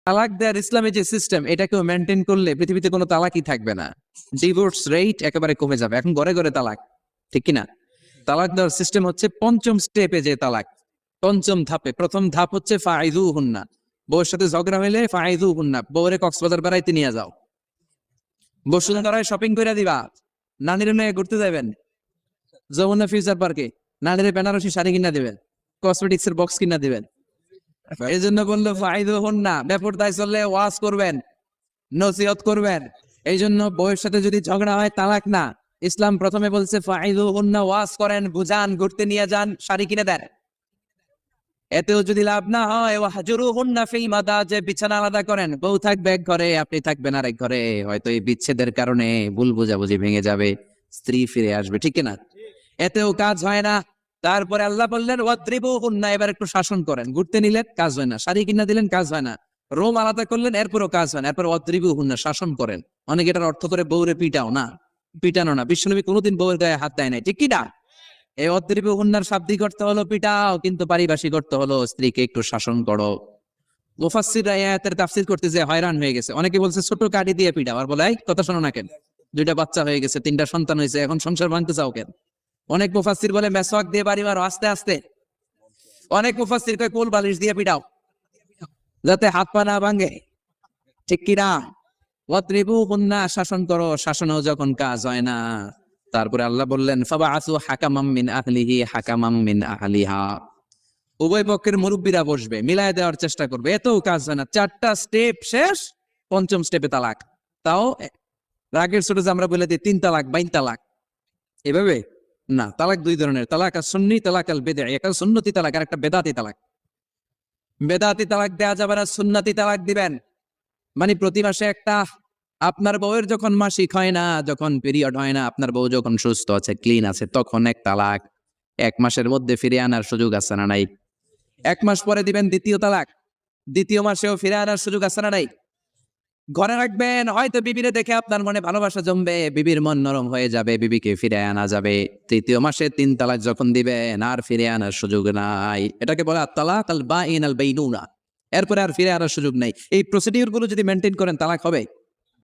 তালাক দেওয়ার ইসলামী যে সিস্টেম, এটাকেও মেনটেন করলে পৃথিবীতে কোনো তালাকই থাকবে না। ডিভোর্স রেট একেবারে কমে যাবে। এখন ঘরে ঘরে তালাক, ঠিক কিনা? তালাক দেওয়ার সিস্টেম হচ্ছে পঞ্চম স্টেপে যে তালাক, পঞ্চম ধাপে। প্রথম ধাপ হচ্ছে ফাইযুহুন্না, বউয়ের সাথে ঝগড়া হইলে ফাইযুহুন্না, বউরে কক্সবাজার বেড়াইতে নিয়ে যাও, বসুন্ধরায় শপিং করে দিবা, নানির নিয়ে ঘুরতে যাবেন, যমুনা ফিউচার পার্কে নানির বেনারসি শাড়ি কিনা দিবেন, কসমেটিক্স এর বক্স কিনা দিবেন। এই জন্য বললো ফাইযুহুন্না, বেপরদায় চললে ওয়াজ করবেন, নসিহত করবেন। এই জন্য বউয়ের সাথে যদি ঝগড়া হয় তালাক না, ইসলাম প্রথমে বলছে ফাইযুহুন্না, ওয়াজ করেন, বুঝান, ঘুরতে নিয়ে যান, শাড়ি কিনে দেন। এতেও যদি লাভ না হয়, ওয়াহজুরুহুন্না ফিল মাদাজি, বিছানা আলাদা করেন, বউ থাকবে এক ঘরে, আপনি থাকবেন আরেক ঘরে। হয়তো এই বিচ্ছেদের কারণে ভুল বোঝাবুঝি ভেঙে যাবে, স্ত্রী ফিরে আসবে, ঠিক না? এতেও কাজ হয় না। তারপরে আল্লাহ বললেন ওয়াদ্রিবুহুন্না, এবার একটু শাসন করেন। ঘুরতে নিলেন, কাজ হয় না। শাড়ি কিনা দিলেন, কাজ হয় না। রোম আলাদা করলেন, এরপরও কাজ হয় না। এরপর ওয়াদ্রিবুহুন্না, শাসন করেন। অনেকে এটার অর্থ করে বউরে পিটাও না, পিটানো না। বিশ্বনবী কোনোদিন বউয়ের গায়ে হাত দেয় নাই, ঠিক কি না? এই অদ্রিবুহুন্নার শাব্দিক অর্থ হলো পিটাও, কিন্তু পারিভাষিক অর্থ হলো স্ত্রীকে একটু শাসন করো। মুফাসসিররা এই আয়াতের তাফসীর করতে যে হয়রান হয়ে গেছে। অনেকে বলছে ছোট কাঠি দিয়ে পিটাও, আর বলে এই কথা শোনো না কেন, দুইটা বাচ্চা হয়ে গেছে, তিনটা সন্তান হয়েছে, এখন সংসার ভাঙতে চাও কেন? অনেক মুফাসসির বলে মেসওয়াক দিয়ে বাড়ি মারো আস্তে আস্তে। অনেক মুফাসসির কয় কোল বালিশ দিয়ে পিটাও, যাতে হাত পা না ভাঙে, ঠিক কি না? ওয়াদ্রিবুহুন্না, শাসন করো। শাসনেও যখন কাজ হয় না, তারপরে আল্লাহ বললেন ফাবাআসু হাকামাম মিন আহলিহি হাকামাম মিন আহলিহা, উভয় পক্ষের মুরব্বীরা বসবে, মিলায় দেওয়ার চেষ্টা করবে। এতেও কাজ হয় না। 4টা স্টেপ শেষ, পঞ্চম স্টেপে তালাক। তাও রাগের ছোট যে আমরা বলে দিই 3 তালাক 22 তালাক, এভাবে না। তালাক দুই ধরনের, তালাক আর সুন্নি, তালাক আল বিদঈ। একটা সুন্নতি তালাক আর একটা বেদাতি তালাক। বেদাতি তালাক দেয়া যাবে না, সুন্নতি তালাক দিবেন। মানে প্রতি মাসে একটা, আপনার বউয়ের যখন মাসিক হয় না, যখন পিরিয়ড হয় না, আপনার বউ যখন সুস্থ আছে, ক্লিন আছে, তখন এক তালাক। 1 মাসের মধ্যে ফিরে আনার সুযোগ আছে না নাই? 1 মাস পরে দিবেন দ্বিতীয় তালাক, দ্বিতীয় মাসেও ফিরে আনার সুযোগ আছে না নাই? ঘরে রাখবেন, হয়তো বিবিরে দেখে আপনার মনে ভালোবাসা জমবে, বিবির মন নরম হয়ে যাবে, বিবিকে ফিরে আনা যাবে। তৃতীয় মাসে 3 তালাক যখন দিবেন, আর ফিরে আনার সুযোগ নাই। এটাকে বলে আত-তালাক আল বাইন আল বাইনুনা। এরপরে আর ফিরে আনার সুযোগ নাই। এই প্রসিডিউর গুলো যদি মেনটেন করেন, তালাক হবে।